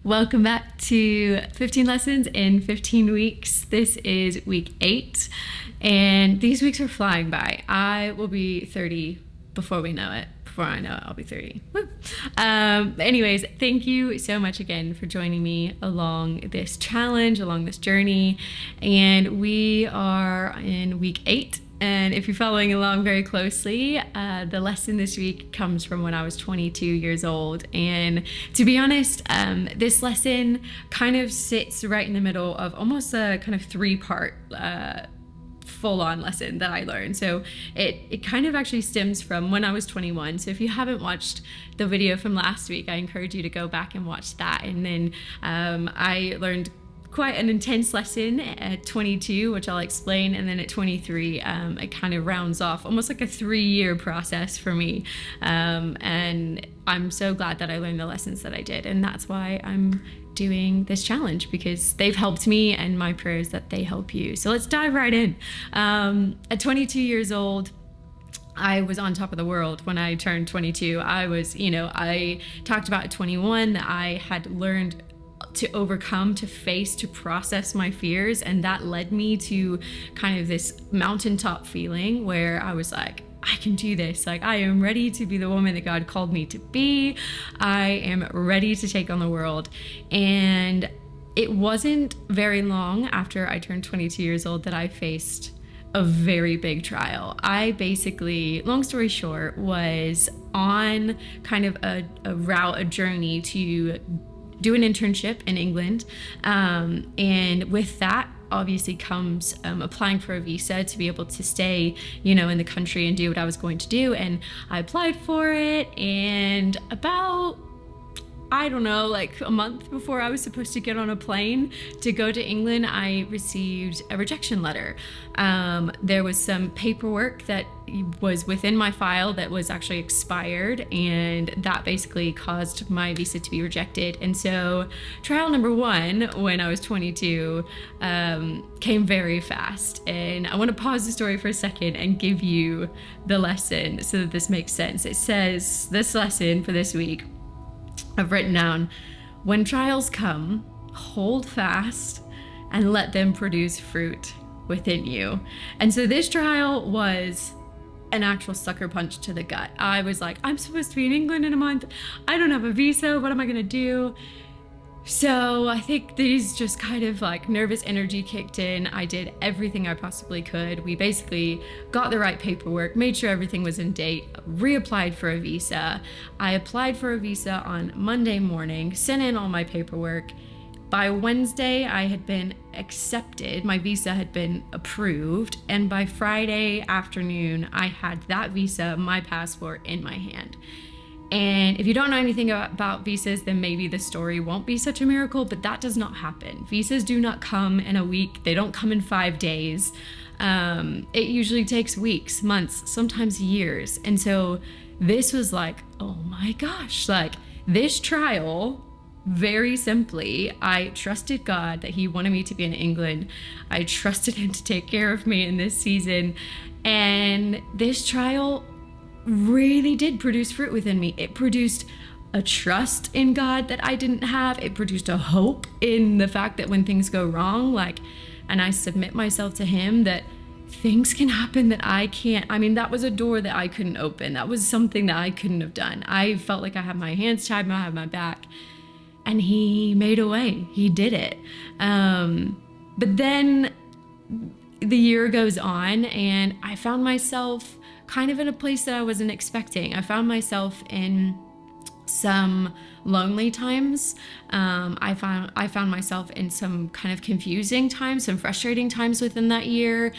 Welcome back to 15 Lessons in 15 Weeks. This is week 8, and these weeks are flying by. I will be 30 before we know it. Before I know it, I'll be 30. Woo. Anyways, thank you so much again for joining me along this challenge, along this journey. And we are in week 8. And if you're following along very closely, the lesson this week comes from when I was 22 years old. And to be honest, this lesson kind of sits right in the middle of almost a kind of 3-part full-on lesson that I learned. So it kind of actually stems from when I was 21. So if you haven't watched the video from last week, I encourage you to go back and watch that. And then I learned quite an intense lesson at 22, which I'll explain, and then at 23 it kind of rounds off almost like a 3-year process for me, and I'm so glad that I learned the lessons that I did, and that's why I'm doing this challenge, because they've helped me, and my prayer is that they help you. So let's dive right in. At 22 years old, I was on top of the world when I turned 22. I talked about at 21 that I had learned to overcome, to face, to process my fears, and that led me to kind of this mountaintop feeling where I was like, I can do this. Like, I am ready to be the woman that God called me to be. I am ready to take on the world. And it wasn't very long after I turned 22 years old that I faced a very big trial. I basically, long story short, was on kind of a journey to do an internship in England, and with that obviously comes applying for a visa to be able to stay, in the country and do what I was going to do. And I applied for it, and about, I don't know, like a month before I was supposed to get on a plane to go to England, I received a rejection letter. There was some paperwork that was within my file that was actually expired, and that basically caused my visa to be rejected. And so trial number 1, when I was 22, came very fast. And I want to pause the story for a second and give you the lesson so that this makes sense. It says, this lesson for this week, I've written down, when trials come, hold fast and let them produce fruit within you. And so this trial was an actual sucker punch to the gut. I was like, I'm supposed to be in England in a month. I don't have a visa. What am I going to do? So I think these just kind of like nervous energy kicked in. I did everything I possibly could. We basically got the right paperwork, made sure everything was in date, reapplied for a visa. I applied for a visa on Monday morning, sent in all my paperwork. By Wednesday, I had been accepted. My visa had been approved. And by Friday afternoon, I had that visa, my passport, in my hand. And if you don't know anything about visas, then maybe the story won't be such a miracle, but that does not happen. Visas do not come in a week. They don't come in 5 days. It usually takes weeks, months, sometimes years. And so this was like, oh my gosh, like this trial, very simply, I trusted God that He wanted me to be in England. I trusted Him to take care of me in this season. And this trial really did produce fruit within me. It produced a trust in God that I didn't have. It produced a hope in the fact that when things go wrong, and I submit myself to Him, that things can happen that I can't. I mean, that was a door that I couldn't open. That was something that I couldn't have done. I felt like I had my hands tied, I had my back, and He made a way. He did it. But then the year goes on, and I found myself kind of in a place that I wasn't expecting. I found myself in some lonely times. I found myself in some kind of confusing times, some frustrating times within that year.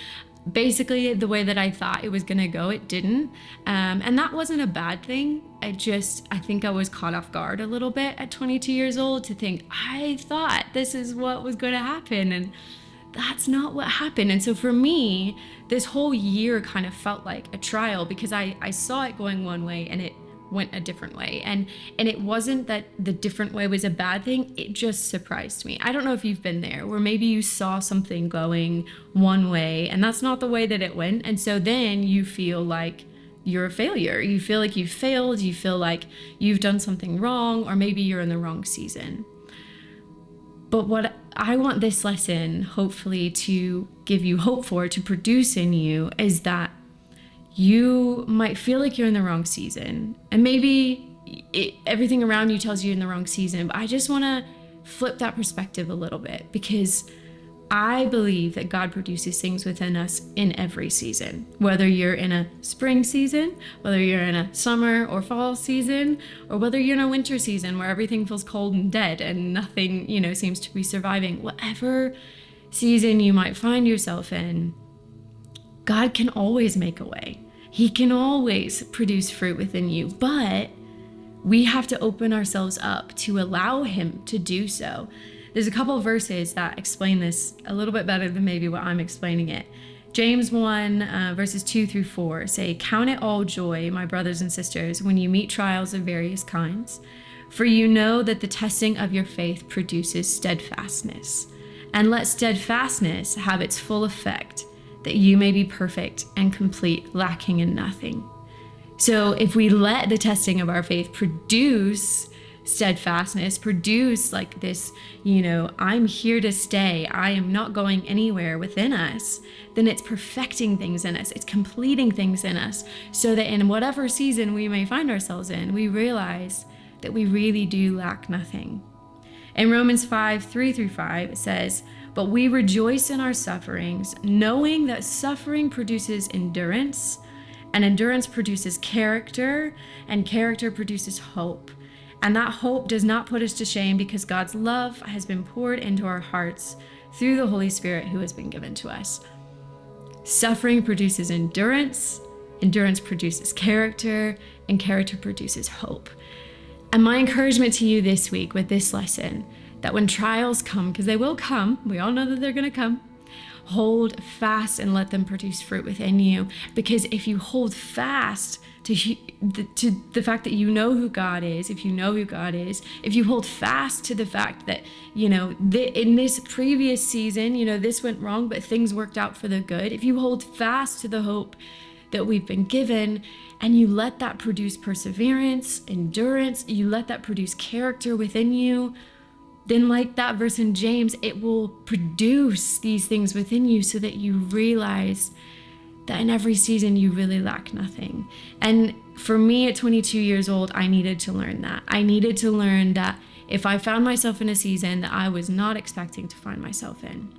Basically, the way that I thought it was gonna go, it didn't. And that wasn't a bad thing. I think I was caught off guard a little bit at 22 years old to think, I thought this is what was gonna happen, and that's not what happened. And so for me, this whole year kind of felt like a trial, because I saw it going one way and it went a different way. And it wasn't that the different way was a bad thing. It just surprised me. I don't know if you've been there, where maybe you saw something going one way and that's not the way that it went. And so then you feel like you're a failure. You feel like you failed. You feel like you've done something wrong, or maybe you're in the wrong season. But what I want this lesson, hopefully, to give you hope for, to produce in you, is that you might feel like you're in the wrong season. And maybe everything around you tells you you're in the wrong season. But I just want to flip that perspective a little bit, because I believe that God produces things within us in every season, whether you're in a spring season, whether you're in a summer or fall season, or whether you're in a winter season where everything feels cold and dead and nothing, seems to be surviving. Whatever season you might find yourself in, God can always make a way. He can always produce fruit within you, but we have to open ourselves up to allow him to do so. There's a couple of verses that explain this a little bit better than maybe what I'm explaining it. James 1, verses 2-4 say, "Count it all joy, my brothers and sisters, when you meet trials of various kinds. For you know that the testing of your faith produces steadfastness. And let steadfastness have its full effect, that you may be perfect and complete, lacking in nothing." So if we let the testing of our faith produce steadfastness, produce like this, I'm here to stay, I am not going anywhere within us, then it's perfecting things in us, it's completing things in us, so that in whatever season we may find ourselves in, we realize that we really do lack nothing. In Romans 5:3-5, it says, "But we rejoice in our sufferings, knowing that suffering produces endurance, and endurance produces character, and character produces hope. And that hope does not put us to shame, because God's love has been poured into our hearts through the Holy Spirit who has been given to us." Suffering produces endurance, endurance produces character, and character produces hope. And my encouragement to you this week with this lesson, that when trials come, because they will come, we all know that they're going to come, hold fast and let them produce fruit within you. Because if you hold fast to the fact that you know who God is, if you know who God is, if you hold fast to the fact that, in this previous season, this went wrong, but things worked out for the good. If you hold fast to the hope that we've been given, and you let that produce perseverance, endurance, you let that produce character within you, then like that verse in James, it will produce these things within you so that you realize that in every season you really lack nothing. And for me at 22 years old, I needed to learn that. I needed to learn that if I found myself in a season that I was not expecting to find myself in,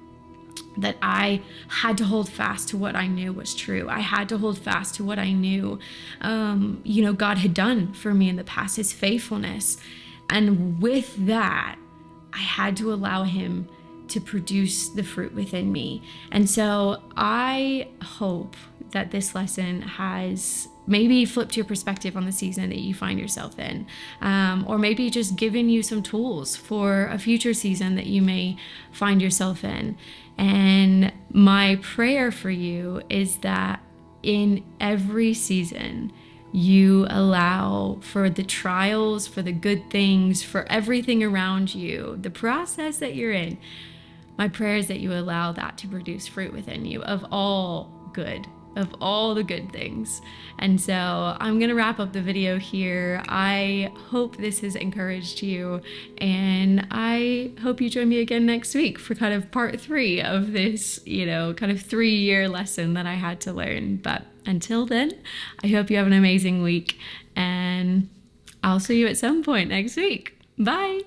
that I had to hold fast to what I knew was true. I had to hold fast to what I knew, God had done for me in the past, his faithfulness. And with that, I had to allow him to produce the fruit within me. And so I hope that this lesson has maybe flipped your perspective on the season that you find yourself in, or maybe just given you some tools for a future season that you may find yourself in. And my prayer for you is that in every season, you allow for the trials, for the good things, for everything around you, the process that you're in. My prayer is that you allow that to produce fruit within you of all good, of all the good things. And so I'm going to wrap up the video here. I hope this has encouraged you, and I hope you join me again next week for kind of part 3 of this, kind of 3-year lesson that I had to learn. But until then, I hope you have an amazing week, and I'll see you at some point next week. Bye.